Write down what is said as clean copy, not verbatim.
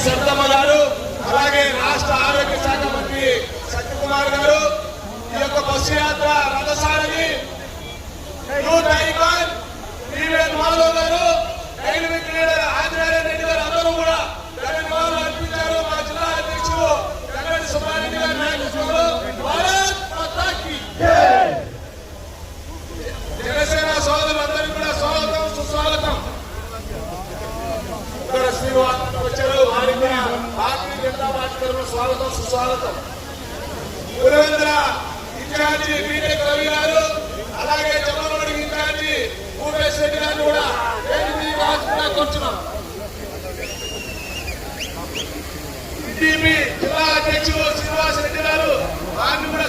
సరితమ్మ గారు, అలాగే రాష్ట్ర ఆరోగ్య శాఖ మంత్రి సత్యకుమార్ గారు, ఈ యొక్క బస్సు యాత్ర రథసారథి యూత్ ఐకాన్ మాధవ్ గారు, డైనమిక్ లీడర్ ఆంజనేయ రెడ్డి గారు అందరూ కూడా ధన్యవాదాలు అర్పించారు. మా జిల్లా అధ్యక్షులు జగన్ సుబ్బారెడ్డి గారి నాయకత్వంలో భారత్ మాతా కీ జై. జనసేన సోదరులందరికీ కూడా స్వాగతం సుస్వాగతం. ఇక్కడ శ్రీనివాస్ వచ్చారు, వారికి భారతీయ జనతా పార్టీ తరఫున స్వాగతం సుస్వాగతం. పులివెందుల ఇన్ఛార్జి బీటెక్ రవి గారు, అలాగే జమ్మలమడి ఇన్ఛార్జి భూపేశ్ రెడ్డి గారు కూడా కూర్చున్నాం. టీడీపీ జిల్లా అధ్యక్షులు శ్రీనివాస్ రెడ్డి గారు, వారిని కూడా